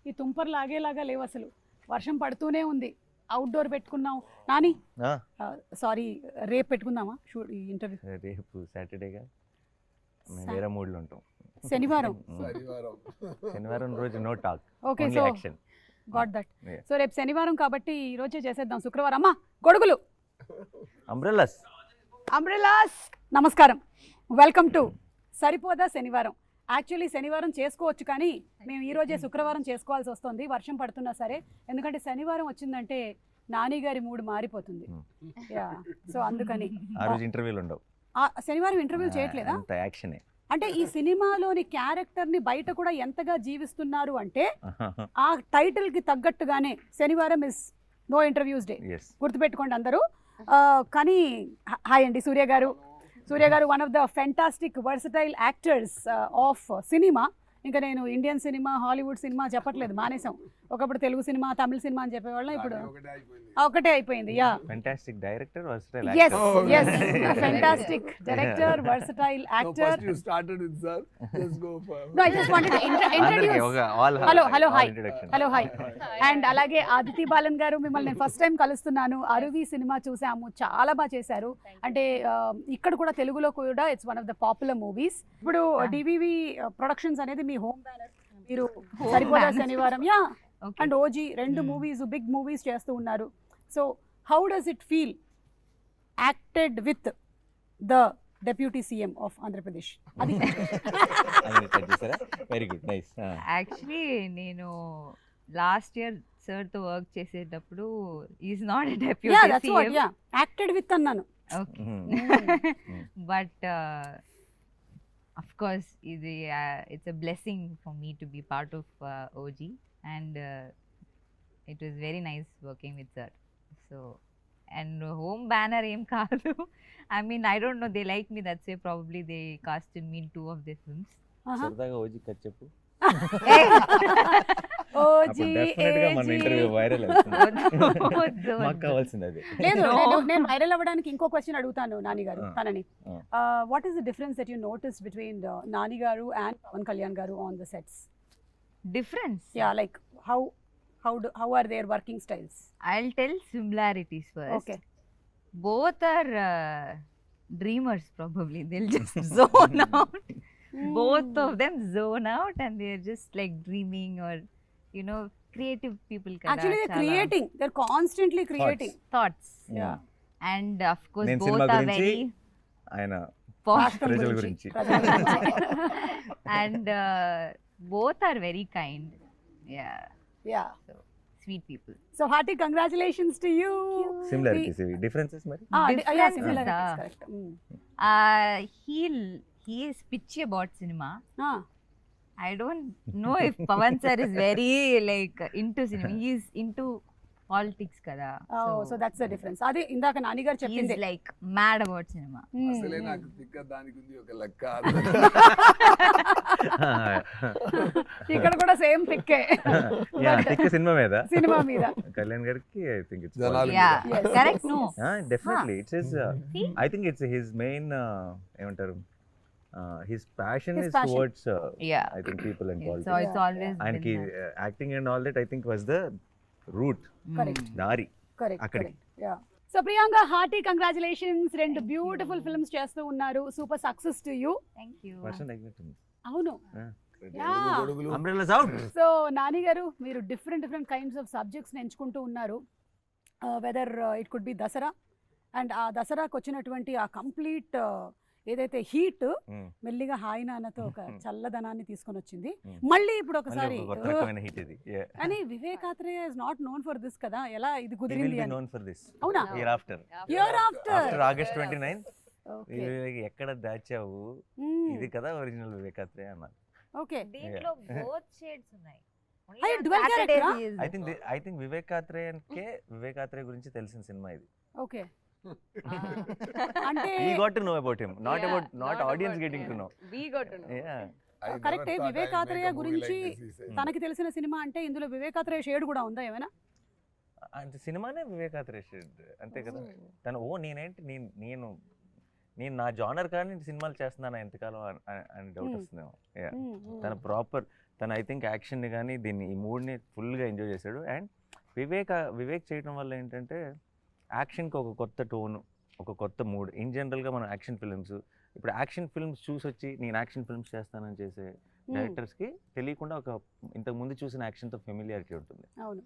ఈ తుంపర్లు లాగేలాగా లేవు అసలు. వర్షం పడుతూనే ఉంది. అవుట్డోర్ పెట్టుకున్నాం నాని. సారీ, రేపు పెట్టుకుందామా ఈ ఇంటర్వ్యూ? రేపు సాటర్డేగా, మేము వేరే మూడ్లో ఉంటాం. శనివారం శనివారం రోజు no talk, okay. Only so action. Got that. So రేపు శనివారం కాబట్టి ఈ రోజే చేసేద్దాం. శుక్రవారం అమ్మా గొడుగులు, అంబ్రెల్లాస్. నమస్కారం, వెల్కమ్ టు సరిపోదా శనివారం. యాక్చువల్లీ శనివారం చేసుకోవచ్చు, కానీ మేము ఈరోజే శుక్రవారం చేసుకోవాల్సి వస్తుంది వర్షం పడుతున్నా సరే. ఎందుకంటే శనివారం వచ్చిందంటే నాని గారి మూడ్ మారిపోతుంది. యా, సో అందుకని ఆ రోజు ఇంటర్వ్యూలు ఉండవు. శనివారం ఇంటర్వ్యూ చేయట్లేదా? అంత యాక్షనే. అంటే ఈ సినిమాలోని క్యారెక్టర్ని బయట కూడా ఎంతగా జీవిస్తున్నారు అంటే ఆ టైటిల్కి తగ్గట్టుగానే శనివారం ఇస్ నో ఇంటర్వ్యూస్ డే. గుర్తుపెట్టుకోండి అందరూ. కానీ హాయ్ అండి సూర్య గారు. సూర్య గారు one of the fantastic versatile actors of cinema. ఇంకా నేను ఇండియన్ సినిమా, హాలీవుడ్ సినిమా చెప్పట్లేదు, మానేసాం. ఒకప్పుడు తెలుగు సినిమా, తమిళ సినిమా అని చెప్పేవాళ్ళం, ఇప్పుడు ఒకటే అయిపోయింది. Yeah, fantastic director, versatile yes yes fantastic director, versatile actor. First you started with sir, just go for No, I just wanted to introduce. Hello hi and అలాగే Aditi balun గారు, మిమ్మల్ని నేను ఫస్ట్ టైం కలుస్తున్నాను. అరువి సినిమా చూసాము, చాలా బాగా చేశారు. అంటే ఇక్కడ కూడా తెలుగులో కూడా it's one of the popular movies. ఇప్పుడు డివివి ప్రొడక్షన్స్ అనేది మీ హోమ్ బ్యానర్. మీరు సరిపోదా శనివారం యా అండ్ ఓజీ రెండు మూవీస్, బిగ్ మూవీస్ చేస్తూ ఉన్నారు. So how does it feel acted with the deputy CM of Andhra Pradesh? అది వెరీ గుడ్, నైస్. యాక్చువల్లీ నేను last year sir తో వర్క్ చేసేటప్పుడు is not a deputy CM, acted with అన్నాను. But of course it's a blessing for me to be part of OG, and it was very nice working with sir. So and home banner em kaadu, I mean I don't know, they like me, that's why probably they casted me in 2 of their films. సరదాగా OG cut చెప్పు. OG డెఫినెట్గా మన interview viral అవుతుంది. మాకు కావాల్సింది అది. లేదు, నేను వైరల్ అవ్వడానికి ఇంకో క్వశ్చన్ అడుగుతాను నాని గారు తనని. What is the difference that you notice between Nani గారు అండ్ పవన్ కళ్యాణ్ గారు on the sets? Difference? Yeah, like how are their working styles? I'll tell similarities first. Okay. Both are dreamers probably. They'll just zone out. Both of them zone out and they're just like dreaming, or you know, creative people kada. Actually they're creating, they're constantly creating thoughts. Yeah. And of course నేను both cinema are గురించి, very ఆయన రాష్ట్రం ప్రజల గురించి. గురించి. and both are very kind. Yeah. Yeah. So sweet people. So hearty congratulations to you. Similarities ఇవి, differences మరి. Yeah, Differences, similarities, correct. He is pitchy about cinema. Ah. I don't know if Pavan sir is very like into cinema. He is into politics kada. Oh, so that's the difference. Adi indaka nani garu he cheppindi. is like mad about cinema. అసలే నాకు తిక్క దానికి ఉంది ఒక లెక్క. ఇక్కడ కూడా same పిక్కే. టిక్ సినిమా మీద, సినిమా మీద కళ్యాణ్ గారికి ఐ థింక్ ఇట్స్ జనాలు Yeah, Yes, correct. yes. No, definitely it's his, I think it's his main ఏమంటారు, his passion His is passion. Towards yeah. I think people and So politics. it's always ఆయనకి been that. Acting and all that I think was the root, Correct. దారి correct అక్కడికి. Yeah. So Priyanka, hearty congratulations. 2 beautiful films చేస్తూ ఉన్నారు. Super success to you. Thank you. వర్షం తగ్గినట్టుంది. అవును. గొడుగులు. Umbrellas out. So Nani గారు, మీరు డిఫరెంట్ కైండ్స్ ఆఫ్ సబ్జెక్ట్స్ని ఎంచుకుంటూ ఉన్నారు. Whether it could be Dasara, and ఆ దసరాకు వచ్చినటువంటి ఆ కంప్లీట్ ఏదైతే హీట్ మెల్లిగా హాయి నాన్నతో ఒక చల్లదనాన్ని తీసుకొని వచ్చింది. మళ్ళీ ఇప్పుడు ఒకసారి కొత్త రకమైన హిట్ ఇది. కానీ Vivekatreya is not known for this కదా, ఎలా ఇది He will కుదిరింది be అని? known for this. అవునా? Year after. Year after After August 29, okay ఎక్కడ దాచావు, ఇది కదా ఒరిజినల్ వివేకాత్రేయ అన్నారు. ఓకే. దీంట్లో both shades ఉన్నాయి. అయ్యో, Only on dual Saturdays character-ఆ? he is ఐ థింక్ వివేకాత్రేయన్కే వివేకాత్రేయ గురించి తెలిసిన సినిమా ఇది. ఓకే. అంటే We got to know about him, not Yeah, about not audience about getting to him. know. We got to know. Yeah. I never కరెక్టే. thought I'd Vivekatreya make a movie గురించి like this, he said. తనకి తెలిసిన cinema అంటే ఇందులో Vivekatreya shade కూడా ఉందా ఏమైనా? అంటే సినిమానే వివేకాత్రేయ షేడ్ అంతే కదా. తను నేనేంటి నేను నా జానర్ కానీ సినిమాలు చేస్తున్నాను ఎంతకాలం అని డౌట్ వస్తుందేమో. తన ప్రాపర్ తను ఐ థింక్ యాక్షన్ని కానీ దీన్ని ఈ మూడ్ని ఫుల్గా ఎంజాయ్ చేశాడు. అండ్ వివేక్ చేయడం వల్ల ఏంటంటే యాక్షన్కి ఒక కొత్త టోను, ఒక కొత్త మూడ్. ఇన్ జనరల్గా మనం యాక్షన్ ఫిల్మ్స్, ఇప్పుడు యాక్షన్ ఫిల్మ్స్ చూసి వచ్చి నేను యాక్షన్ ఫిల్మ్స్ చేస్తానని చేసే డైరెక్టర్స్కి తెలియకుండా ఒక ఇంతకుముందు చూసిన యాక్షన్తో ఫెమిలియారిటీ ఉంటుంది. అవును.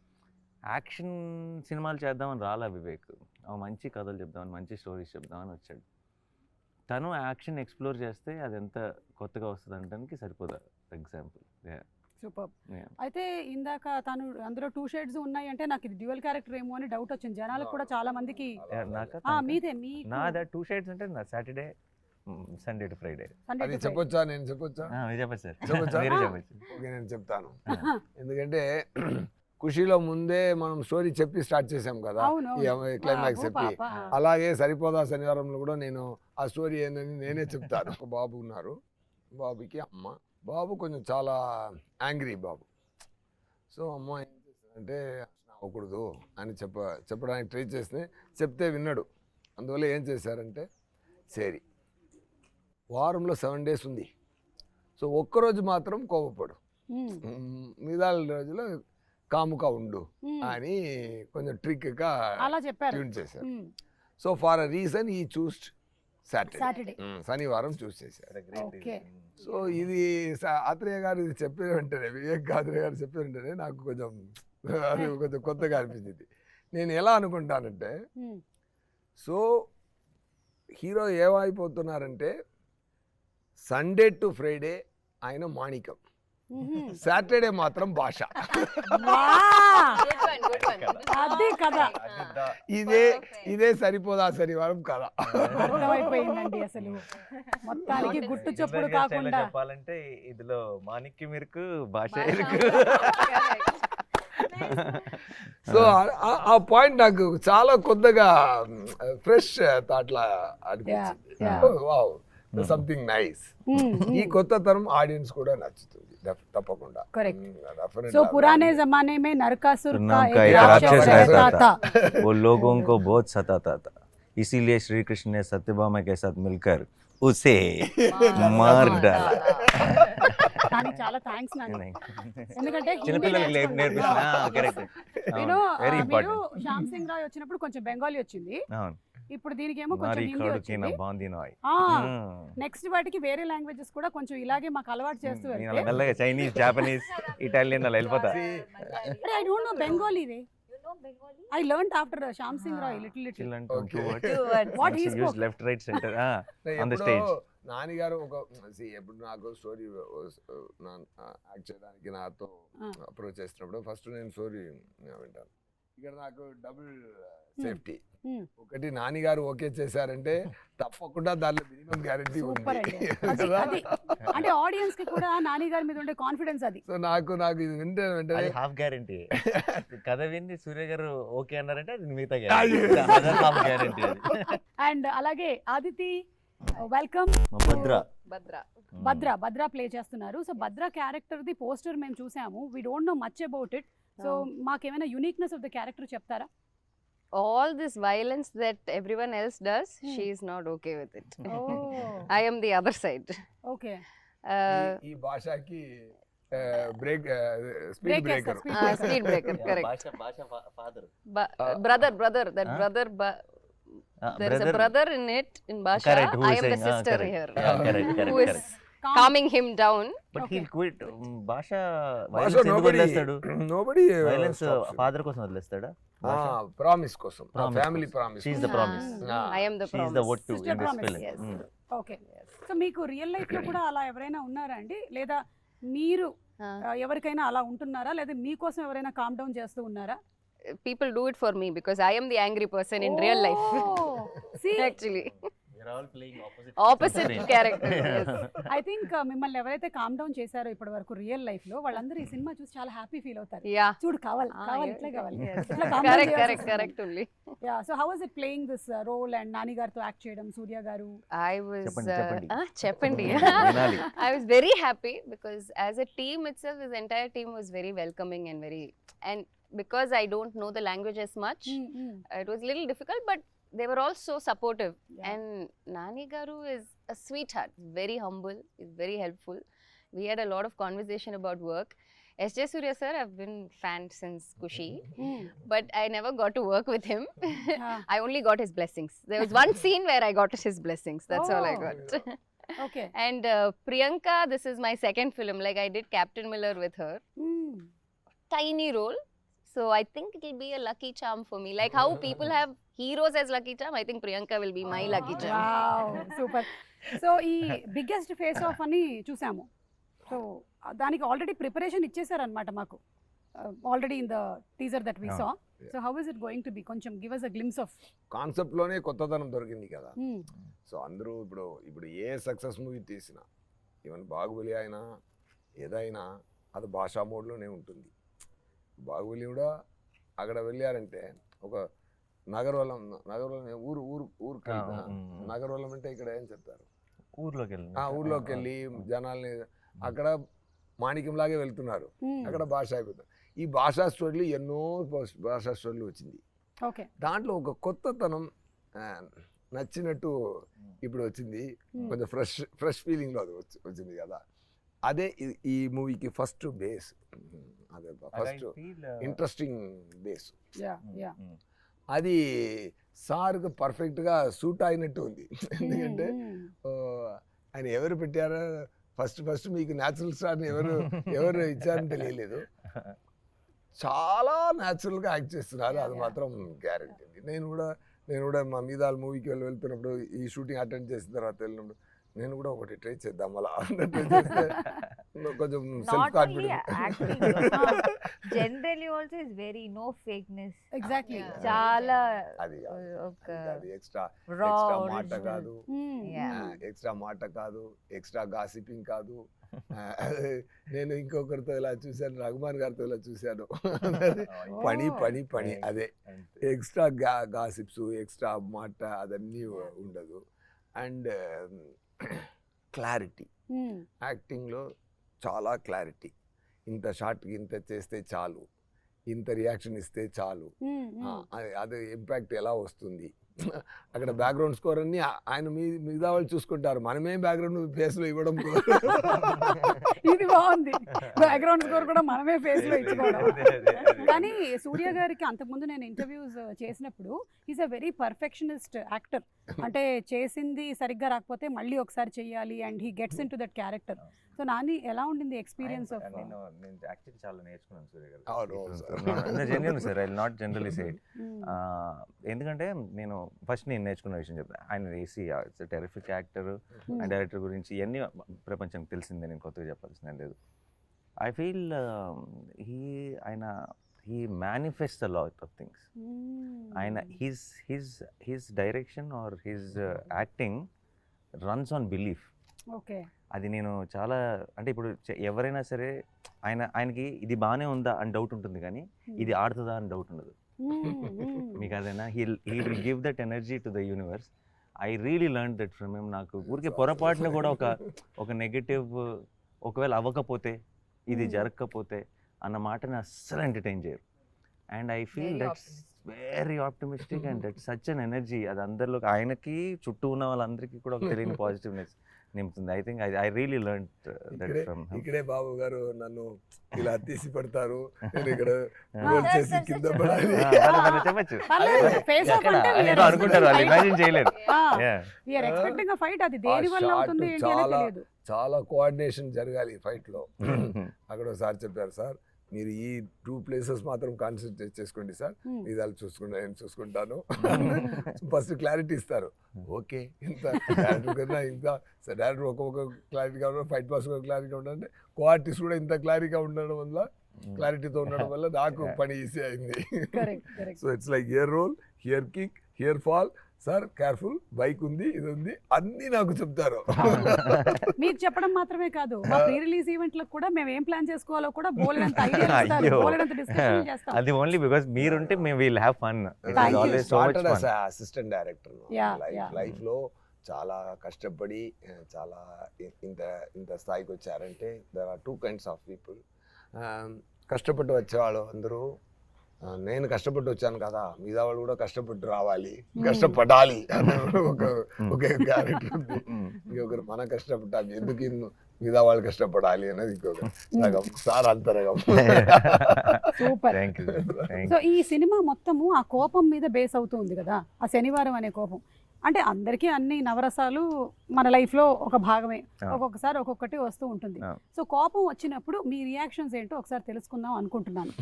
యాక్షన్ సినిమాలు చేద్దామని రాలా వివేక్, మంచి కథలు చెప్దామని, మంచి స్టోరీస్ చెప్దామని వచ్చాడు. తను యాక్షన్ ఎక్స్ప్లోర్ చేస్తే అది ఎంత కొత్తగా వస్తుంది అనడానికి సరిపోదా ఎగ్జాంపుల్. సూపర్. అయితే ఇందాక తను అందులో 2 షేడ్స్ ఉన్నాయి అంటే నాకు ఇది డ్యూయల్ క్యారెక్టర్ ఏమో అని డౌట్ వచ్చింది జనాలకు కూడా, చాలా మందికి. మీదే మీ నాదా 2 షేడ్స్ అంటే నా సాటర్డే సండే టు ఫ్రైడే. అది చెప్పొచ్చా? నేను చెప్పొచ్చా? చెప్పచ్చు సార్, చెప్పొచ్చా? మీరే చెప్పచ్చు. ఓకే, నేను చెప్తాను. ఎందుకంటే ఖుషీలో ముందే మనం స్టోరీ చెప్పి స్టార్ట్ చేసాం కదా, ఈ క్లైమాక్స్ చెప్పి. అలాగే సరిపోదా శనివారంలో కూడా నేను ఆ స్టోరీ ఏందని నేనే చెప్తాను. ఒక బాబు ఉన్నారు, బాబుకి అమ్మ. బాబు కొంచెం చాలా యాంగ్రీ బాబు. సో అమ్మ ఏం చేస్తానంటే అవ్వకూడదు అని చెప్పడానికి ట్రై చేస్తే చెప్తే విన్నాడు. అందువల్ల ఏం చేశారంటే, సరే వారంలో 7 days ఉంది, సో ఒక్కరోజు మాత్రం కోపపడు, మిగతా రోజులో కాముగా ఉండు అని కొంచెం ట్రిక్గా ట్యూన్ చేశారు. సో ఫర్ అ రీజన్ ఈ చూస్డ్ సాటర్డే, శనివారం చూస్ చేశారు. సో ఇది ఆత్రేయ గారు ఇది చెప్పిన వెంటనే, వివేక్ ఆత్రేయ గారు చెప్పిన వెంటనే నాకు కొంచెం అది కొంచెం కొత్తగా అనిపించింది. నేను ఎలా అనుకుంటానంటే, సో హీరో ఏమైపోతున్నారంటే సండే టు ఫ్రైడే ఆయన మాణికం, సాటర్డే మాత్రం భాష. ఇదే సరిపోదా శనివారం కదా. అర్థమైపోయిందండి అసలు మొత్తానికి గుట్టు చప్పుడు కాకుండా చెప్పాలంటే ఇందులో మాణిక్యం ఇరుకు, భాష ఇరుకు. సో ఆ పాయింట్ నాకు చాలా కొత్తగా ఫ్రెష్ థాట్ లా అనిపించింది. Wow, something nice. ఈ కొత్త తరం ఆడియన్స్ కూడా నచ్చుతుంది తప్పకుండా. करेक्ट. सो पुराने जमाने में नरकासुर का एक राक्षस रहता था, वो लोगों को बहुत सताता था, इसीलिए श्री कृष्ण ने सत्यभामा के साथ मिलकर उसे मार डाला. కానీ చాలా థ్యాంక్స్ నాని, ఎందుకంటే చిన్నపిల్లలకి నేర్పిస్తున్నా. కరెక్ట్. వెరీ మీరు ఇంపార్టెంట్. శ్యామ్ సింగ్ రాయ్ వచ్చినప్పుడు కొంచెం బెంగాలీ వచ్చింది, ఇప్పుడు దీనికేమో కొంచెం హిందీ వచ్చింది. నెక్స్ట్ వాటికి వేరే లాంగ్వేజెస్ కూడా కొంచెం ఇలాగే మాకు అలవాటు చేస్తూ వెళ్తే మెల్లగా చైనీస్, జాపనీస్, ఇటాలియన్ అలా వెళ్ళిపోతా. I don't know Bengali ray. I learned after Shyam Singh Roy little. What he spoke. Left, right, center on the stage. Nani గారు ఒక ఎప్పుడు నాకు స్టోరీ యాక్ట్ చేయడానికి నాతో అప్రోచ్ చేసినప్పుడు ఫస్ట్ నేను స్టోరీ వింటాను. ఇక్కడ నాకు డబుల్ సేఫ్టీ. ఒకటి నాని గారు ఓకే చేశారంటే తప్పకుండా దానిలో మినిమం గ్యారెంటీ ఉంది. అంటే ఆడియన్స్ కి కూడా నాని గారి మీద ఉండే కాన్ఫిడెన్స్ అది. సో నాకు ఇది వింటే వెంటనే హాఫ్ గ్యారెంటీ. కథ విని సూర్య గారు ఓకే అన్నారంటే అది మిగతా గ్యారెంటీ. అండ్ అలాగే ఆదితి, వెల్కమ్. భద్ర ప్లే చేస్తున్నారు. So Bhadra character the poster మేము చూసాము, we don't know much about it. So మాకేమైనా యూనిక్నెస్ ఆఫ్ ద క్యారెక్టర్ చెప్తారా? All this violence that everyone else does, she is not okay with it. I am the other side. Okay. ఈ భాషకి break speed breaker. Speed breaker, correct. భాష father. Brother, that brother, there is a brother in it, in Basha. I am the sister here. Who is calming him down. But he'll quit. భాష Basha nobody violence father కోసం వదిలేస్తాడా? Promise కోసం, family promise. She is the promise. I am the She is the what to in this film. Yes. Okay. So మీకు real life లో కూడా అలా ఎవరైనా ఉన్నారా అండి, లేదా మీరు ఎవరికైనా అలా ఉంటున్నారా, లేదా మీకోసం ఎవరైనా కామ్ డౌన్ చేస్తూ ఉన్నారా? People do it for me because I am the angry person in real life. See, Actually, We're all playing opposite character. Yes. I think మిమ్మల్ని ఎవరైతే కామ్ డౌన్ చేశారో ఇప్పటి వరకు రియల్ లైఫ్ లో, వాళ్ళందరూ ఈ సినిమా చూసి చాలా హ్యాపీ ఫీల్ అవుతారు. Yeah. చూడు కావాలి Yes. ఇట్లా కావాలి. Yes. ఇట్లా calm down చేయాల్సి Correct వస్తుంది. only. Yeah. So how was it playing this role and Nani గారితో యాక్ట్ చేయడం, సూర్య గారు? I was చెప్పండి. Cheppandi. వినాలి. I was very happy because as a team itself, this entire team was very welcoming and because I don't know the language as much, it was a little difficult, but they were all so supportive. Yeah. And Nani Garu is a sweetheart, very humble, is very helpful. we had a lot of conversation about work. S.J. Surya sir, I've been fan since Kushi, but I never got to work with him. I only got his blessings. There was one scene where I got his blessings. That's all I got. Okay. And Priyanka, this is my second film. Like I did Captain Miller with her. Tiny role. So I think it will be a lucky charm for me. Like how people have heroes as lucky charm, I think Priyanka will be my lucky charm. Wow, super. So ఈ biggest face off అని చూసాము. So దానికి already preparation ఇచ్చేసారనమాట మాకు, already in the teaser that we saw. So how is it going to be? కొంచెం give us a glimpse of కాన్సెప్ట్లోనే కొత్తదనం దొరికింది కదా. సో అందరూ ఇప్పుడు ఏ సక్సెస్ మూవీ తీసినా, ఈవెన్ బాహుబలి అయినా ఏదైనా అది భాషా మోడ్లోనే ఉంటుంది. బాహుబలి కూడా అక్కడ వెళ్ళారంటే ఒక నగరవలం ఊరికి నగరవలం అంటే ఇక్కడ ఏం చెప్తారు, ఊర్లోకి వెళ్ళి జనాల్ని అక్కడ మాణిక్యంలాగే వెళ్తున్నారు, అక్కడ భాష అయిపోతుంది. ఈ భాషా స్టోరీలు ఎన్నో భాషా స్టోరీలు వచ్చింది. దాంట్లో ఒక కొత్తతనం నచ్చినట్టు ఇప్పుడు వచ్చింది. కొంచెం ఫ్రెష్ ఫీలింగ్లో అది వచ్చింది కదా. అదే ఈ మూవీకి ఫస్ట్ బేస్, అదే ఫస్ట్ ఇంట్రెస్టింగ్ బేస్. అది సార్కు పర్ఫెక్ట్గా సూట్ అయినట్టు ఉంది. ఎందుకంటే ఆయన ఎవరు పెట్టారో ఫస్ట్ మీకు న్యాచురల్ స్టార్ని ఎవరు ఇచ్చారని తెలియలేదు. చాలా న్యాచురల్గా యాక్ట్ చేస్తున్నారు, అది మాత్రం గ్యారెంటీ. నేను కూడా మా మీద మూవీకి వెళ్తున్నప్పుడు, ఈ షూటింగ్ అటెండ్ చేసిన తర్వాత వెళ్ళినప్పుడు నేను కూడా ఒకటి ట్రై చేద్దాం అలా అన్నట్టు చేస్తే కొంచెం self confidence. Generally also is very no fakeness. Exactly. చాలా అది ఎక్స్ట్రా మాట కాదు, ఎక్స్ట్రా గాసిపింగ్ కాదు. నేను ఇంకొకరితో ఇలా చూశాను, రఘుమాన్ గారితో ఇలా చూశాను. పని అదే ఎక్స్ట్రా గాసిప్స్, ఎక్స్ట్రా మాట అదన్నీ ఉండదు. అండ్ క్లారిటీ, యాక్టింగ్లో చాలా క్లారిటీ. ఇంత షార్ట్కి ఇంత చేస్తే చాలు, ఇంత రియాక్షన్ ఇస్తే చాలు, అది ఇంపాక్ట్ ఎలా వస్తుంది. అక్కడ బ్యాక్గ్రౌండ్ స్కోర్ అన్ని ఆయన మిగతా వాళ్ళు చూసుకుంటారు, మనమే బ్యాక్గ్రౌండ్ ఫేస్లో ఇవ్వడం. ఇది బాగుంది, బ్యాక్గ్రౌండ్ స్కోర్ కూడా మనమే ఫేస్లో ఇచ్చుకోవడం. కానీ సూర్య గారికి అంతకుముందు నేను ఇంటర్వ్యూస్ చేసినప్పుడు is a very perfectionist actor. అంటే చేసింది సరిగ్గా రాకపోతే మళ్ళీ ఒకసారి చెయ్యాలి, and he gets in to that character. So Nani ఎలా ఉండింది ఎక్స్పీరియన్స్ ఆఫ్? నేను యాక్చువల్లీ చాలా నేర్చుకున్నాను సూర్య గారు. Genuine sir, I will not generally say it. ఎందుకంటే నేను నేర్చుకున్న విషయం చెప్తాను. ఆయన AC terrific actor and director గురించి ఇవన్నీ ప్రపంచానికి తెలిసిందే, నేను కొత్తగా చెప్పాల్సిందే లేదు. I feel he manifests a lot of things. ఆయన his direction or his acting runs on belief. Okay. అది నేను చాలా, అంటే ఇప్పుడు ఎవరైనా సరే ఆయనకి ఇది బాగానే ఉందా అని డౌట్ ఉంటుంది, కానీ ఇది ఆడుతుందా అని డౌట్ ఉండదు. మీకు అదేనా, he will give that energy to the universe. I really learned that from him. నాకు ఊరికే పొరపాటున కూడా ఒక నెగటివ్, ఒకవేళ అవ్వకపోతే, ఇది జరగకపోతే అన్న మాటని అస్సలు ఎంటర్టైన్ చేయరు. And I feel that's very optimistic and that's such an energy. అది అందరిలో, ఆయనకి చుట్టూ ఉన్న వాళ్ళందరికీ కూడా ఒక తెలియని పాజిటివ్నెస్ నింపుతుంది. I think I really learn that from him. ఇక్కడే బాబు గారు నన్ను ఇలా తీసి పడతారు, నేను ఇక్కడ రోల్ చేసి కింద పడాలి చెప్పచ్చు అనుకుంటారు, వాళ్ళు ఇమాజిన్ చేయలేరు. చాలా కోఆర్డినేషన్ జరగాలి ఫైట్ లో. అక్కడ ఒకసారి చెప్పారు, సార్ మీరు ఈ 2 places మాత్రం కాన్సన్ట్రేట్ చేసుకోండి సార్, ఇదాలు నేను చూసుకుంటాను. ఫస్ట్ క్లారిటీ ఇస్తారు. ఓకే, ఇంత డైరెక్టర్ కన్నా ఇంకా డైరెక్టర్ ఒక్కొక్క క్లారిటీగా ఉండడం, ఫైట్ పాస్ క్లారిటీగా ఉండాలంటే కో-ఆర్టిస్ట్ కూడా ఇంత క్లారిటీగా ఉండడం వల్ల, క్లారిటీతో ఉండడం వల్ల నాకు పని ఈజీ అయింది. So it's like here roll, here kick, here fall, sir careful, bike ఉంది, ఇది ఉంది, అన్ని నాకు చెప్తారు. మీకు చెప్పడం మాత్రమే కాదు, మా ప్రీ రిలీజ్ ఈవెంట్లకు కూడా మేము ఏం ప్లాన్ చేసుకోవాలో కూడా బోలెడంత ఐడియా ఇస్తారు, బోలెడంత డిస్కషన్ చేస్తాం. అది ఓన్లీ బికాజ్ మీరు ఉంటే మేము will have fun. It is always so much fun. Assistant director life లో చాలా కష్టపడి చాలా ఇంత స్థాయికి వచ్చారంటే there are 2 kinds of people. కష్టపడి వచ్చేవాళ్ళు అందరూ, నేను కష్టపడి వచ్చాను కదా, మిగతా వాళ్ళు కూడా కష్టపడి రావాలి, కష్టపడాలి అనే ఒక క్యారెక్టర్ ఉంది. ఇంకొకరు మనం కష్టపడ్డాం, ఎందుకు మిగతా వాళ్ళు కష్టపడాలి అనేది ఇంకొక రకం, సార్ అంతరకం. సూపర్. Thank you. సో ఈ సినిమా మొత్తము ఆ కోపం మీద బేస్ అవుతుంది కదా, ఆ శనివారం అనే కోపం. అంటే అందరికీ అన్ని నవరసాలు మన లైఫ్లో ఒక భాగమే, ఒక్కొక్కసారి ఒక్కొక్కటి వస్తూ ఉంటుంది. సో కోపం వచ్చినప్పుడు మీ రియాక్షన్స్ ఏంటో ఒకసారి తెలుసుకుందాం అనుకుంటున్నాను.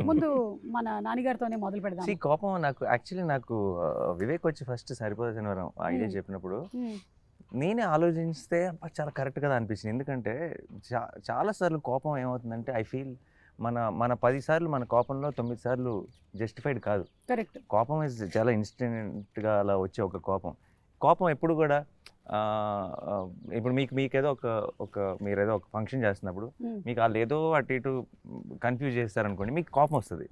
ముందు మన నాన్నగారితోనే మొదలు పెడదాం. కోపం నాకు యాక్చువల్లీ నాకు వివేక్ వచ్చి ఫస్ట్ సరిపోదా శనివారం ఐడియా చెప్పినప్పుడు నేనే ఆలోచిస్తే చాలా కరెక్ట్ కదా అనిపించింది. ఎందుకంటే చాలాసార్లు కోపం ఏమవుతుందంటే ఐ ఫీల్ మన 10 సార్లు మన కోపంలో 9 సార్లు జస్టిఫైడ్ కాదు. కరెక్ట్. కోపం ఇస్ చాలా ఇన్స్టెంట్గా అలా వచ్చే ఒక కోపం ఎప్పుడు కూడా ఇప్పుడు మీకేదో మీరేదో ఒక ఫంక్షన్ చేస్తున్నప్పుడు మీకు వాళ్ళు ఏదో అటు ఇటు కన్ఫ్యూజ్ చేస్తారనుకోండి, మీకు కోపం వస్తుంది.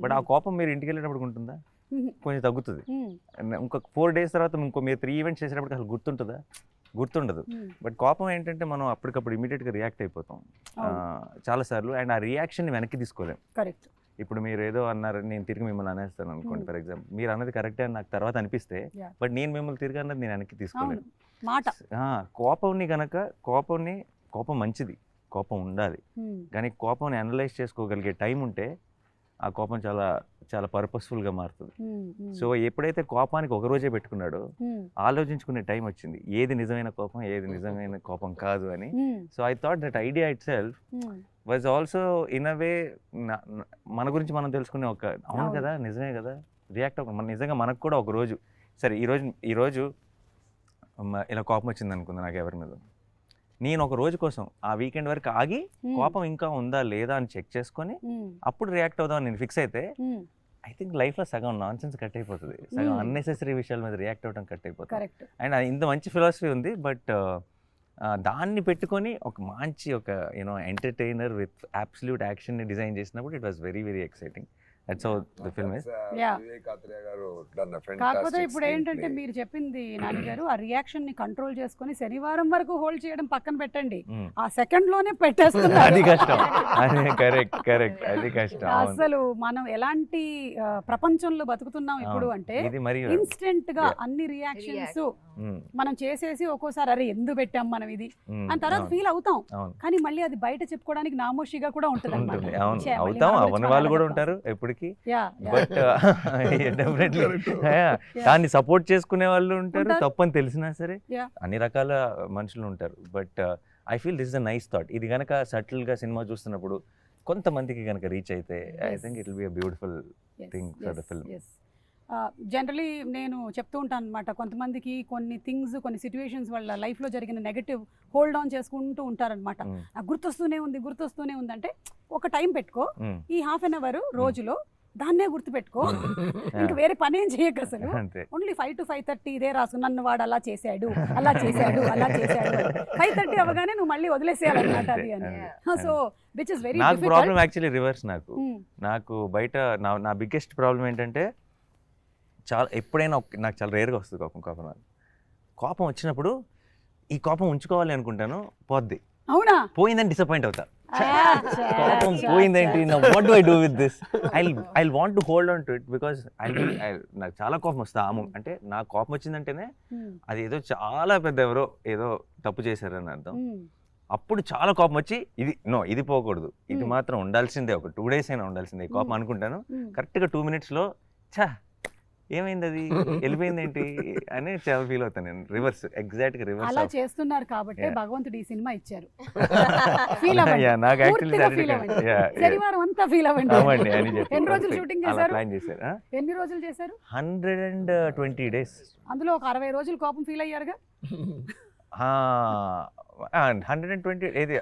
బట్ ఆ కోపం మీరు ఇంటికి వెళ్ళేటప్పుడు ఉంటుందా? కొంచెం తగ్గుతుంది. ఇంకొక 4 days తర్వాత మీరు 3 ఈవెంట్స్ చేసేటప్పుడు అసలు గుర్తుండదు. బట్ కోపం ఏంటంటే మనం అప్పటికప్పుడు ఇమీడియట్గా రియాక్ట్ అయిపోతాం చాలాసార్లు, అండ్ ఆ రియాక్షన్ని వెనక్కి తీసుకోలేం. కరెక్ట్. ఇప్పుడు మీరు ఏదో అన్నారు, నేను తిరిగి మిమ్మల్ని అనేస్తాను అనుకోండి ఫర్ ఎగ్జాంపుల్, మీరు అన్నది కరెక్టే అని నాకు తర్వాత అనిపిస్తే, బట్ నేను మిమ్మల్ని తిరిగి అన్నది నేను వెనక్కి తీసుకోలేను. కోపం మంచిది, కోపం ఉండాలి, కానీ కోపంని అనలైజ్ చేసుకోగలిగే టైం ఉంటే ఆ కోపం చాలా చాలా పర్పస్ఫుల్గా మారుతుంది. సో ఎప్పుడైతే కోపానికి ఒక రోజే పెట్టుకున్నాడో ఆలోచించుకునే టైం వచ్చింది, ఏది నిజమైన కోపం ఏది నిజమైన కోపం కాదు అని. So I thought that idea itself was also in a way మన గురించి మనం తెలుసుకునే ఒక అవును కదా నిజమే కదా రియాక్ట్ అవ్వ నిజంగా మనకు కూడా ఒక రోజు సరే ఈరోజు ఇలా కోపం వచ్చింది అనుకుంది నాకు ఎవరి మీద, నేను ఒక రోజు కోసం ఆ వీకెండ్ వరకు ఆగి కోపం ఇంకా ఉందా లేదా అని చెక్ చేసుకొని అప్పుడు రియాక్ట్ అవుదాం నేను ఫిక్స్ అయితే ఐ థింక్ లైఫ్లో సగం నాన్ సెన్స్ కట్ అయిపోతుంది, సగం అన్నెసెసరీ విషయాల మీద రియాక్ట్ అవ్వడం కట్ అయిపోతుంది. అండ్ ఇంత మంచి ఫిలాసఫీ ఉంది, బట్ దాన్ని పెట్టుకొని ఒక మంచి ఒక ఎంటర్టైనర్ విత్ అబ్సల్యూట్ యాక్షన్ని డిజైన్ చేసినప్పుడు it was very very exciting. That's how the film is. కాకపోతే ఇప్పుడు ఏంటంటే మీరు చెప్పింది నాన్నగారు, ఆ రియాక్షన్ ని కంట్రోల్ చేసుకొని శనివారం వరకు హోల్డ్ చేయడం పక్కన పెట్టండి, ఆ సెకండ్ లోనే పెట్టేస్తున్నారు. అది కష్టం. కరెక్ట్ అది కష్టం. అసలు మనం ఎలాంటి ప్రపంచంలో బతుకుతున్నాం ఇప్పుడు అంటే ఇన్స్టెంట్ గా అన్ని రియాక్షన్స్ మనం చేసేసి ఒక్కోసారి అరే ఎందుకు పెట్టాం మనం ఇది అని తర్వాత ఫీల్ అవుతాం, కానీ మళ్ళీ అది బయట చెప్పుకోవడానికి నామోషిగా కూడా ఉంటుంది. వాళ్ళు కూడా ఉంటారు ఎప్పటికీ, బట్ డెఫినెట్లీ దాన్ని సపోర్ట్ చేసుకునే వాళ్ళు ఉంటారు, తప్పని తెలిసినా సరే అన్ని రకాల మనుషులు ఉంటారు. But I feel this is a nice thought. ఇది కనుక సటిల్ గా సినిమా చూస్తున్నప్పుడు కొంతమందికి కనుక రీచ్ అయితే I think it will be a beautiful thing for the film. Generally నేను చెప్తూ ఉంటాను అనమాట, కొంతమందికి కొన్ని థింగ్స్ కొన్ని సిచ్యువేషన్స్ వాళ్ళ లైఫ్లో జరిగిన నెగటివ్ హోల్డ్ ఆన్ చేసుకుంటూ ఉంటారనమాట. గుర్తొస్తూనే ఉంది అంటే ఒక టైం పెట్టుకో, ఈ హాఫ్ అన్ అవర్ రోజులో దాన్నే గుర్తుపెట్టుకో, ఇంక వేరే పని ఏం చేయక అసలు ఓన్లీ 5 to 5:30 ఇదే రాసు, నన్ను వాడు అలా చేశాడు 5:30 అవగానే నువ్వు మళ్ళీ వదిలేసేయాలన్నమాట అది అని. సో విచ్ ఇస్ వెరీ నాకు ప్రాబ్లం యాక్చువల్లీ రివర్స్. నాకు బయట నా బిగ్గెస్ట్ ప్రాబ్లం ఏంటంటే ఎప్పుడైనా నాకు చాలా రేర్గా వస్తుంది కోపం వచ్చినప్పుడు ఈ కోపం ఉంచుకోవాలి అనుకుంటాను, పోద్ది, అవునా పోయిందని డిసప్పాయింట్ అవుతా. కోపం పోయిందేంటి, what do I do with this, I want to hold on to it because నాకు చాలా కోపం వస్తా. అంటే నాకు కోపం వచ్చిందంటేనే అది ఏదో చాలా పెద్ద ఎవరో ఏదో తప్పు చేశారని అర్థం. అప్పుడు చాలా కోపం వచ్చి ఇది పోకూడదు, ఇది మాత్రం ఉండాల్సిందే, ఒక 2 days అయినా ఉండాల్సిందే కోపం అనుకుంటాను. కరెక్ట్గా 2 minutes ఏమైంది అది వెళ్ళిపోయింది ఏంటి అని చాలా ఫీల్ అవుతాను నేను. రివర్స్, ఎగ్జాక్ట్ గా రివర్స్. అలా చేస్తున్నారు కాబట్టి భగవంతుడు ఈ సినిమా ఇచ్చారు. శనివారం అంతా ఫీల్ అవ్వండి. ఎన్ని రోజులు షూటింగ్ చేశారు? ఎన్ని రోజులు చేశారు? 120 days. అందులో ఒక 60 రోజులు కోపం ఫీల్ అయ్యారుగా. 120 ఏది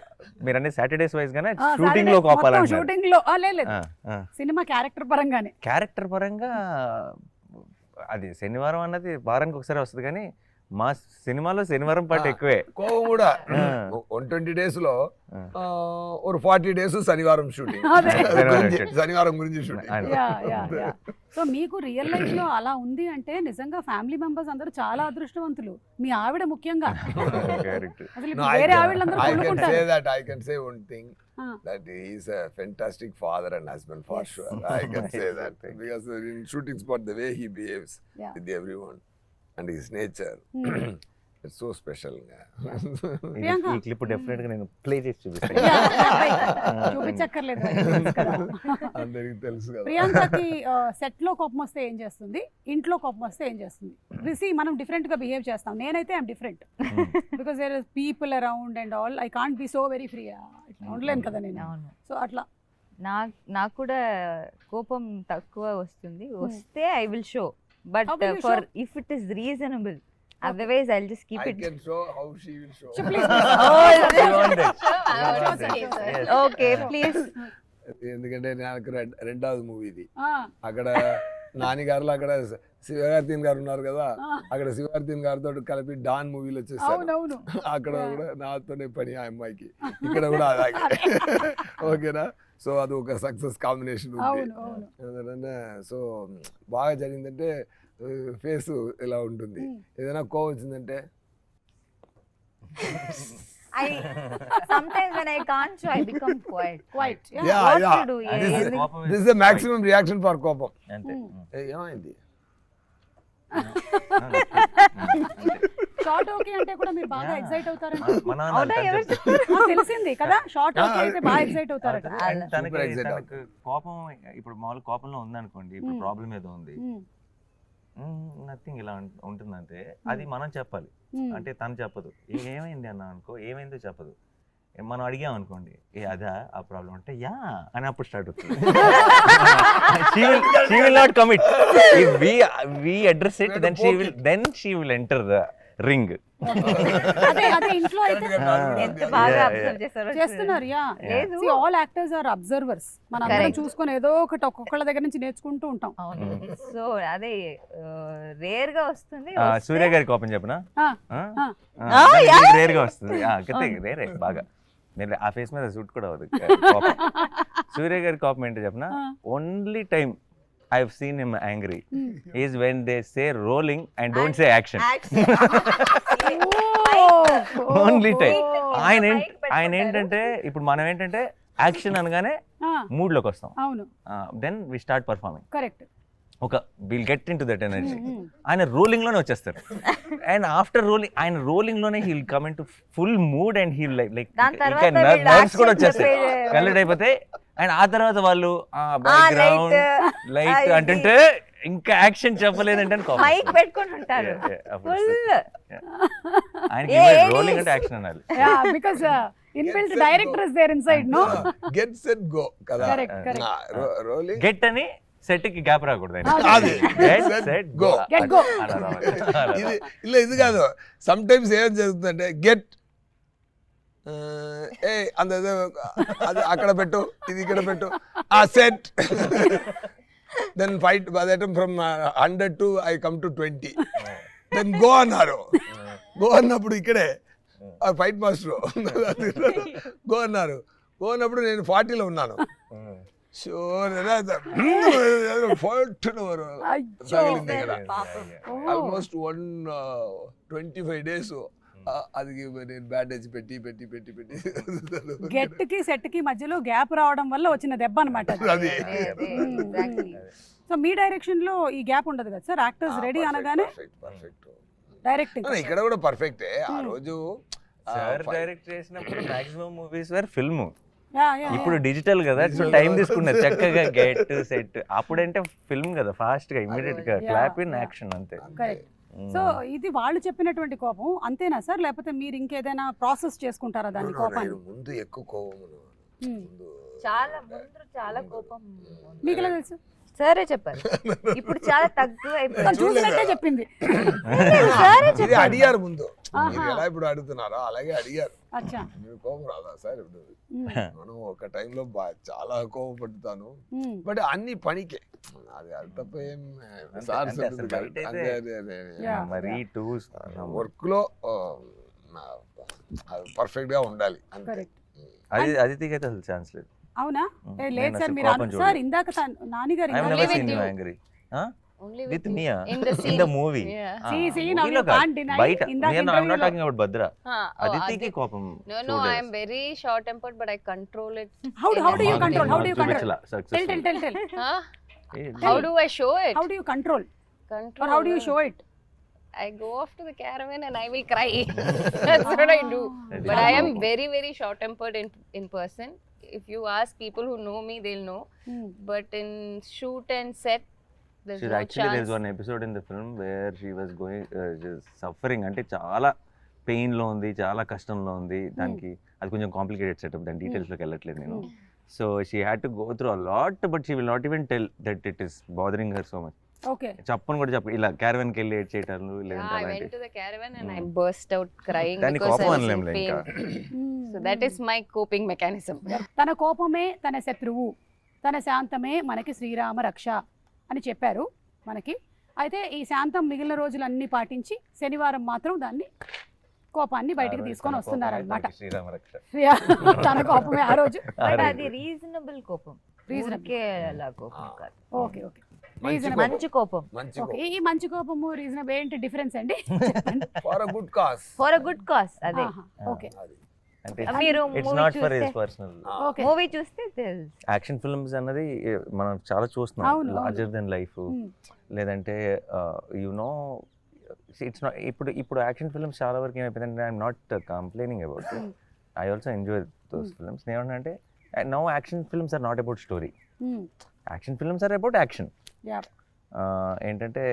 మీరు అనే సాటర్డేస్ వైజ్ గానే షూటింగ్ లో కోపాలంటే షూటింగ్ లో లేదు, సినిమా క్యారెక్టర్ పరంగా అది శనివారం అన్నది వారానికి ఒకసారి వస్తుంది, కానీ మా సినిమాలో శనివారం పాట ఎక్కువే. కోపం కూడా 120 days లో ఒక 40 days శనివారం షూటింగ్, శనివారం గురించి షూటింగ్. సో మీకు రియల్ లైఫ్ లో అలా ఉంది అంటే నిజంగా ఫ్యామిలీ మెంబర్స్ అందరూ చాలా అదృష్టవంతులు, మీ ఆవిడ ముఖ్యంగా. అసలు వేరే ఆవిడలందరూ కొనుక్కుంటారు. I can say one thing, that he is a fantastic father and husband for sure. I can say that because in shooting spot the way he behaves with everyone and his nature, it's so special. Priyanka. ఈ clip definite గా నేను play చేసి చూపిస్తాను. చూపించక్కర్లేదు. అందరికి తెలుసు కదా. ప్రియాంకకి set లో కోపం వస్తే ఏం చేస్తుంది, ఇంట్లో కోపం వస్తే ఏం చేస్తుంది? రిసి మనం డిఫరెంట్ గా బిహేవ్ చేస్తాం. నేనైతే I'm different because there is people around and all. I can't be so very free. ఇట్లా ఉండలేను కదా నేను. అవును. సో అట్లా నాకు కూడా కోపం తక్కువ వస్తుంది. వస్తే I will show, but How will you for show? If it is reasonable, otherwise I will just keep I it. can show how she will show. So please. You want that? I You want want to that? see, sir. Yes. Okay please. ఎందుకంటే నాకు రెండవది movie ఇది. ఆ, అక్కడ నానిగారులో అక్కడ శివకార్తీన్ గారు ఉన్నారు కదా, ఆ. అక్కడ శివకార్తీన్ గారితో కలిపి డాన్ మూవీలో వచ్చేసాను. అవునవును. అక్కడ కూడా నాతోనే పని ఆ అమ్మాయికి, ఇక్కడ కూడా అలాగే. ఓకేనా? సో అది ఒక సక్సెస్ కాంబినేషన్ ఉంది. అవును అవును. ఎందుకంటే సో బాగా జరిగిందంటే ఫేస్ ఇలా ఉంటుంది. ఏదైనా కోవ వచ్చిందంటే Sometimes when I can't show, I become quiet. Quite. Yeah, What yeah. to do? This is- ఏది- కోపం is this is the maximum reaction for కోపం. అంతే. ఏమైంది? షార్ట్ ఓకే అంటే కూడా మీరు బాగా Yeah. ఎక్సైట్ అవుతారండి. మా నాన్న అవునా? అంటాడు ఎవరు చెప్తాడు. నాకు తెలిసింది కదా, షార్ట్ ఓకే అయితే బాగా ఎక్సైట్ అవుతారట. And తనకి Super excited తనకు కోపం ఇప్పుడు మామూలు కోపంలో ఉందనుకోండి, ఇప్పుడు ప్రాబ్లం ఏదో ఉంది, నథింగ్ ఇలా ఉంటుందంటే అది మనం చెప్పాలి. అంటే తను చెప్పదు. ఏమైంది అన్న అనుకో, ఏమైందో చెప్పదు. మనం అడిగాం అనుకోండి, అదా ఆ ప్రాబ్లం అంటే యా అని అప్పుడు స్టార్ట్ అవుతుంది. she will not commit. If we address it, then she will enter the ring. అదే అదే ఇంట్లో అయితే ఎంత బాగా Yeah, అబ్జర్వ్ చేస్తారో చేస్తున్నారు. యా లేదు. All actors are observers. మనం అందరం Correct. చూసుకొని ఏదో ఒకటి ఒక్కొక్కళ్ళ దగ్గర నుంచి నేర్చుకుంటూ ఉంటాం. అవును. సో అదే రేర్ గా వస్తుంది. సూర్య గారి కోపం చెప్పనా? ఆ, రేర్ గా వస్తుంది. రేరే బాగా. నేను ఆ ఫేస్ మీద సూట్ కూడా అవ్వదు కోపం. సూర్య గారి కోపం ఏంటో చెప్పనా? Only time I have seen him angry is when they say rolling and don't say action. Only time. ఆయన ఏంటంటే ఇప్పుడు మనం ఏంటంటే యాక్షన్ అనగానే మూడ్ లోకి వస్తాం. అవును. Then we start performing. Correct. ఒక will get in to that energy. ఆయన రోలింగ్ లోనే వచ్చేస్తారు. అండ్ ఆఫ్టర్ రోలింగ్, ఆయన రోలింగ్ లోనే he'll come in to full mood and he'll like దాని తర్వాత ఇంకా వీళ్ళు నర్వ్స్ కూడా action వచ్చేస్తాయి, చెప్పే- కలెక్ట్ అయిపోతాయి. అండ్ ఆ తర్వాత వాళ్ళు బ్యాక్గ్రౌండ్ లైట్ అంటుంటే ఇంకా యాక్షన్ చెప్పలేదంటే మైక్ పెట్టుకొని ఉంటారు ఫుల్. ఆయనకి రోలింగ్ అంటే యాక్షన్ అనాలి. Yeah because inbuilt director is there inside. No get set go కదా. Correct correct. రోలింగ్ గెట్ అని సెట్ కి గ్యాప్ రాకూడదు. అది. Get set go. Get go. ఇది ఇలా ఇది కాదు. సమ్ టైమ్స్ ఏం జరుగుతుందంటే గెట్ అంత అది అక్కడ పెట్టు, ఇది ఇక్కడ పెట్టు, ఆ సెట్ దెన్ ఫైట్ బదటం from 100 to I come to 20. Then go అన్నారు. గో అన్నప్పుడు ఇక్కడే ఫైట్ మాస్టర్ గో అన్నారు. గో అన్నప్పుడు నేను 40లో ఉన్నాను. ఆల్మోస్ట్ 125 days అది నేను బ్యాండేజ్ పెట్టి పెట్టి పెట్టి పెట్టి గెట్ కి సెట్ కి మధ్యలో గ్యాప్ రావడం వల్ల వచ్చిన దెబ్బ అనమాట. అది. సో మీ డైరెక్షన్ లో ఈ గ్యాప్ ఉండదు కదా సార్? యాక్టర్స్ రెడీ అనగానే డైరెక్టింగ్. ఇక్కడ కూడా పర్ఫెక్టే. ఆ రోజు సార్ డైరెక్ట్ చేసినప్పుడు maximum movies were film. Yeah yeah. ఇప్పుడు డిజిటల్ కదా, సో టైం తీసుకున్నది చక్కగా గెట్ సెట్. అప్పుడంటే ఫిల్మ్ కదా, ఫాస్ట్ గా ఇమీడియట్ గా క్లాప్ ఇన్ యాక్షన్ అంతే. కరెక్ట్. సో ఇది వాళ్ళు చెప్పినటువంటి కోపం అంతేనా సార్, లేకపోతే మీరు ఇంకేదైనా ప్రాసెస్ చేసుకుంటారా దాన్ని కోపాన్ని? ముందు ఎక్కువ కోపం. చాలా ముందు చాలా కోపం. మీకు ఎలా తెలుసు? సరే చెప్పారు. ఇప్పుడు చాలా తక్కువ అయిపోయింది. చూసినట్టే చెప్పింది. సరే ఇది అడిగారు ముందు. మీరు ఎలా ఇప్పుడు అడుగుతున్నారో అలాగే అడిగారు. అచ్చా. మీరు కోపం రాదా సార్? ఇప్పుడు మనం ఒక టైంలో చాలా కోపపడుతాను, బట్ అన్ని పనికే. అది తప్ప ఏం సార్ మరి వర్క్ లో పర్ఫెక్ట్ గా ఉండాలి అంతే. కరెక్ట్. అది అదితికి అయితే అసలు ఛాన్స్ లేదు. అవునా? నేను లేదు సార్, అసలు మీరు కోపం చూడలేదు. సార్ ఇందాక నానిగారు I have ఇందాక never with seen you you. angry. Only With me. me In the in scene. the movie. Yeah. See, now Movie లో you కాదు. can't deny. బయట ఇందాక I'm not interview talking about Bhadra. Oh, అదితికి కోపం No, చూడలేదు. I am very short tempered, but I control it. How do you in control? How do you control? చూపించలా successful. Tell. Huh? Eh, How do I show it? How do you control? Control. Or how do you show it? I go off to the caravan and I will cry. That's what I do. But I am very, very short-tempered in person. If you ask people who know me, they'll know. But in shoot and set, there's no Actually, there's chance. one episode in the film where she was going, suffering. అంటే చాలా పెయిన్లో ఉంది, చాలా కష్టంలో ఉంది. దానికి అది కొంచెం complicated setup, దాని డీటెయిల్స్లోకి వెళ్ళట్లేదు నేను. So she had to go through a lot, but she will not even tell that it is bothering her so much. Okay, చెప్పను కూడా చెప్పు, ఇలా క్యారవన్కి వెళ్ళి ఏడ్ చేయటాలు Yeah, లేదంటే I went అలాంటి. to the caravan and I burst out crying దాన్ని because I కోపం was in అనలేంలే pain. ఇంకా. So that is my coping mechanism. తన కోపమే తన శత్రువు, తన శాంతమే మనకి శ్రీరామ రక్ష అని చెప్పారు మనకి. అయితే ఈ శాంతం మిగిలిన రోజులన్నీ పాటించి శనివారం మాత్రం దాన్ని కోపాన్ని బయటికి తీసుకొని వస్తున్నారనమాట. శ్రీరామ రక్ష. తన కోపమే ఆ రోజు. బట్ అది రీజనబుల్ కోపం, Reasonable. ఊరికే అలా కోపం కాదు. ఓకే ఓకే, మంచి Reasonable. మంచి కోపం. మంచి ఓకే. ఈ మంచి కోపము రీజనబుల్ ఏంటి డిఫరెన్స్ అండి? For a good cause. For a good cause. అదే ఆహా, ఓకే అంటే మీరు it's movie not for his చూస్తే పర్సనల్. ఓకే. మూవీ చూస్తే తెలుసు. యాక్షన్ ఫిల్మ్స్ అన్నది మనం చాలా చూస్తున్నాం, అవును, అవును. Larger than life. లేదంటే నో ఇట్స్ నాట్. ఇప్పుడు యాక్షన్ ఫిల్మ్స్ చాలా వరకు ఏమైపోయిందంటే, I'm not complaining about it, I also enjoy those films. ఏమంటే no, action films are not about story, action films are about action. ఏంటంటే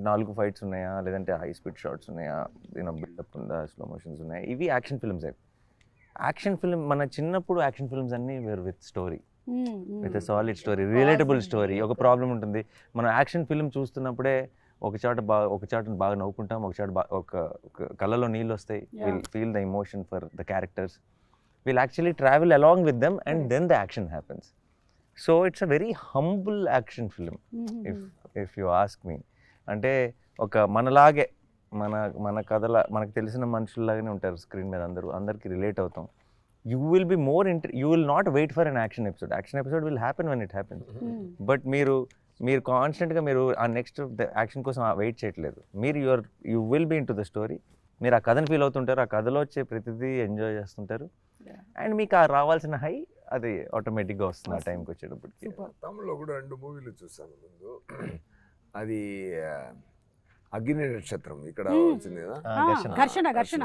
4 ఫైట్స్ ఉన్నాయా, లేదంటే high speed shots ఉన్నాయా, buildup ఉందా, స్లో మోషన్స్ ఉన్నాయా, ఇవి యాక్షన్ ఫిల్మ్స్. యాక్షన్ ఫిల్మ్ మన చిన్నప్పుడు యాక్షన్ ఫిల్మ్స్ అన్నీ వేరు with story, with solid story, relatable story. ఒక ప్రాబ్లం ఉంటుంది, మనం యాక్షన్ ఫిల్మ్ చూస్తున్నప్పుడే ఒక చాట బాగా నవ్వుకుంటాం, ఒక చాట ఒక కళ్ళలో నీళ్ళు వస్తాయి. Will feel the emotion for the characters, will actually travel along with them and then the action happens. So it's a very humble action film if you ask me. అంటే ఒక మనలాగే మన కథల మనకు తెలిసిన మనుషుల్లాగానే ఉంటారు స్క్రీన్ మీద, అందరికి రిలేట్ అవుతాం. You will be more you will not wait for an action episode. Action episode will happen when it happens. But మీరు కాన్స్టెంట్గా మీరు ఆ నెక్స్ట్ యాక్షన్ కోసం వెయిట్ చేయట్లేదు. మీరు you will be into the story. మీరు ఆ కథను ఫీల్ అవుతుంటారు, ఆ కథలో వచ్చే ప్రతిదీ ఎంజాయ్ చేస్తుంటారు. అండ్ మీకు ఆ రావాల్సిన హై అది ఆటోమేటిక్గా వస్తుంది ఆ టైంకి వచ్చేటప్పటికి. తమిళ్లో కూడా 2 మూవీలు చూసాను ముందు. అది అగ్ని నక్షత్రం ఇక్కడ వచ్చింది కదా, ఘర్షణ.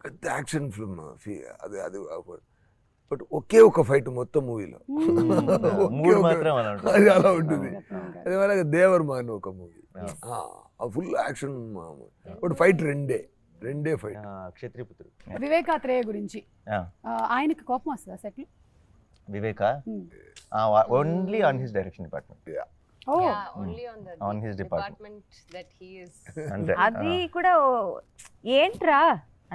పెద్ద యాక్షన్ ఫిల్మ్ అది బట్ ఒకే ఒక ఫైట్ మొత్తం మూవీలో, మూడు మాత్రం అలా ఉంటుంది. అది అలా ఉంటుంది. అదే అలాగే దేవర్ మాన్ ఒక movie, full action, but fight రెండే ఫైట్. క్షత్రియపుత్రుడు. వివేకాత్రేయ గురించి ఆయనకి కోపం వస్తుందా సెట్లు? Vivek only on his direction department. Yeah, only on his department that he is. అంటే అది కూడా ఏంట్రా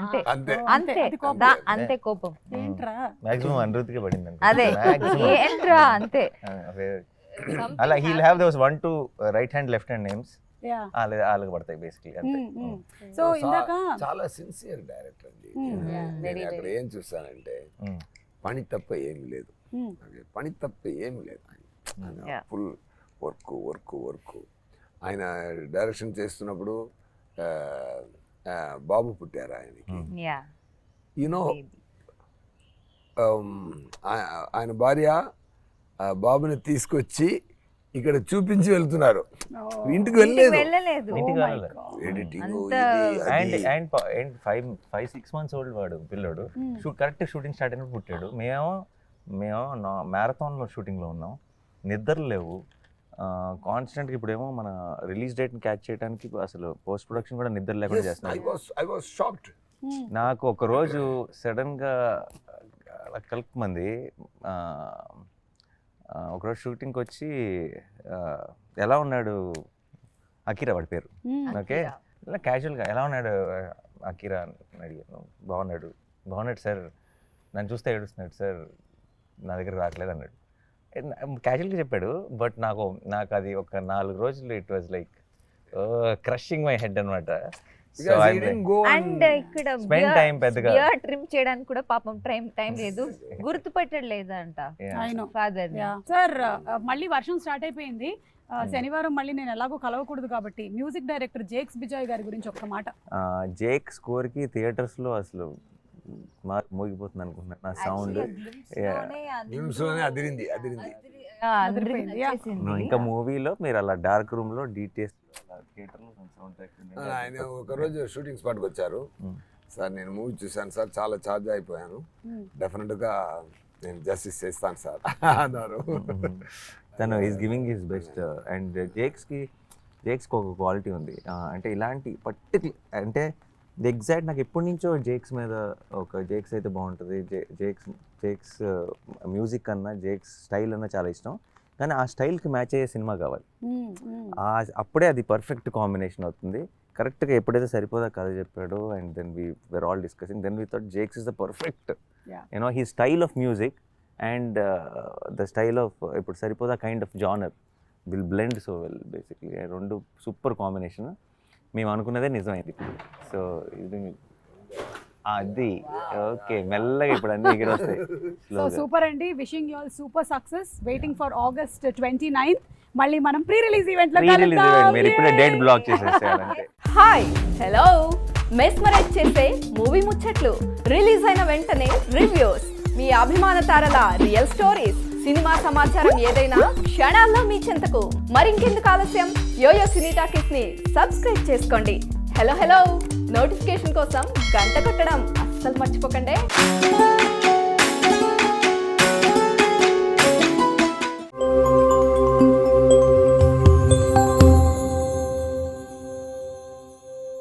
అంటే అంతే. అంతే అది కోపం. అంతే కోపం. ఏంట్రా? మాక్సిమం అనురుతికి పడింది అదే ఏంట్రా అంతే. అలా he'll have those 1 2 right hand left hand names, Yeah. వాళ్ళకి పడతాయి బేసిక్లీ అంతే. సో ఇందాక చాలా సిన్సియర్ డైరెక్టర్ అండి. Yeah, very, నేను అక్కడ very. ఏం చూస్తానంటే పని తప్ప ఏమి లేదు, పని తప్ప ఏమి లేదు. Yeah. Full work. ఆయన డైరెక్షన్ చేస్తున్నప్పుడు బాబు పుట్టారు ఆయనకి. యా యూనో ఆయన భార్య బాబుని తీసుకొచ్చి ఇక్కడ చూపించి వెళ్తున్నారు, ఇంటికి వెళ్ళలేదు. వెళ్ళలేదు. ఇంటికి వెళ్ళాలి. ఎడిటింగ్ అండ్ 5-6 months ఓల్డ్ వాడు పిల్లోడు. కరెక్ట్ షూటింగ్ స్టార్ట్ అయినప్పుడు పుట్టాడు. మేము మ్యారథాన్లో షూటింగ్లో ఉన్నాం, నిద్ర లేవు కాన్స్టెంట్గా. ఇప్పుడేమో మన రిలీజ్ డేట్ని క్యాచ్ చేయడానికి అసలు పోస్ట్ ప్రొడక్షన్ కూడా నిద్ర లేకుండా చేస్తున్నాం. నాకు ఒకరోజు సడన్గా కలుపుమంది ఒకరోజు షూటింగ్కి వచ్చి ఎలా ఉన్నాడు అకీరా, వాడి పేరు. ఓకే, ఇలా క్యాజువల్గా ఎలా ఉన్నాడు అకీరా అని అడిగాను. బాగున్నాడు సార్, నన్ను చూస్తే ఏడుస్తున్నాడు సార్, నా దగ్గర రావట్లేదు అన్నాడు. క్యాజువల్గా చెప్పాడు. బట్ నాకు అది ఒక 4 రోజులు it was like crushing my head అనమాట. అండ్ ఇక్కడ బియర్డ్ ట్రిమ్ చేయడానికి కూడా పాపం టైం లేదు, గుర్తుపట్టలేదు లేదంట ఫాదర్. సార్ మళ్ళీ వర్షం స్టార్ట్ అయిపోయింది, శనివారం మళ్ళీ నేను ఎలాగో కలవకూడదు కాబట్టి మ్యూజిక్ డైరెక్టర్ జేక్స్ బిజాయ్ గారి గురించి ఒక్క మాట. జేక్ స్కోర్కి థియేటర్స్లో అసలు మోగిపోతుంది అనుకుంటున్నాను నా సౌండ్. నిమ్స్లోనే అదిరింది. ఇంకా మూవీలో మీరు అలా డార్క్ రూమ్ లో డీటెయిల్స్ ఆయన ఒకరోజు షూటింగ్ స్పాట్కి వచ్చారు. సార్ నేను మూవీ చూశాను సార్, చాలా ఛార్జ్ అయిపోయాను, డెఫినెట్గా నేను జస్టిస్ చేస్తాను సార్ అన్నారు. తను is giving his best. And జేక్స్కి ఒక క్వాలిటీ ఉంది, అంటే ఇలాంటి పర్టికులర్ అంటే ఎగ్జాక్ట్ నాకు ఎప్పటి నుంచో జేక్స్ మీద ఒక జేక్స్ అయితే బాగుంటుంది, జేక్స్ మ్యూజిక్ అన్నా జేక్స్ స్టైల్ అన్నా చాలా ఇష్టం, కానీ ఆ స్టైల్కి మ్యాచ్ అయ్యే సినిమా కావాలి. అప్పుడే అది పర్ఫెక్ట్ కాంబినేషన్ అవుతుంది. కరెక్ట్గా ఎప్పుడైతే సరిపోదా కథ చెప్పాడు and then we're all discussing, then we thought Jakes is the perfect you know he style of music and the style of ఇప్పుడు Saripodhaa kind of genre will blend so well. Basically రెండు సూపర్ కాంబినేషన్. మేము అనుకున్నదే నిజమైంది. సో ఇది అది okay, మెల్లగా ఇప్పుడు అన్ని ఎగిరి వస్తాయి. సో సూపర్ అండి, wishing you all super success. Waiting for August 29th. మళ్ళీ మనం ప్రీ రిలీజ్ ఈవెంట్ లో కలుద్దాం. మీరు ఇప్పుడే డేట్ బ్లాక్ చేసేసారంటే. హాయ్ హలో, మెస్మరైజ్ చేసే మూవీ ముచ్చట్లు, రిలీజ్ అయిన వెంటనే రివ్యూస్, మీ అభిమాన తారల రియల్ స్టోరీస్, సినిమా సమాచారం ఏదైనా క్షణాల్లో మీ చెంతకు. మరింకెందుకు ఆలస్యం, యోయో సినీ టాకీస్ ని సబ్స్క్రైబ్ చేసుకోండి. హలో హలో నోటిఫికేషన్ కోసం గంట కొట్టడం అస్సలు మర్చిపోకండి.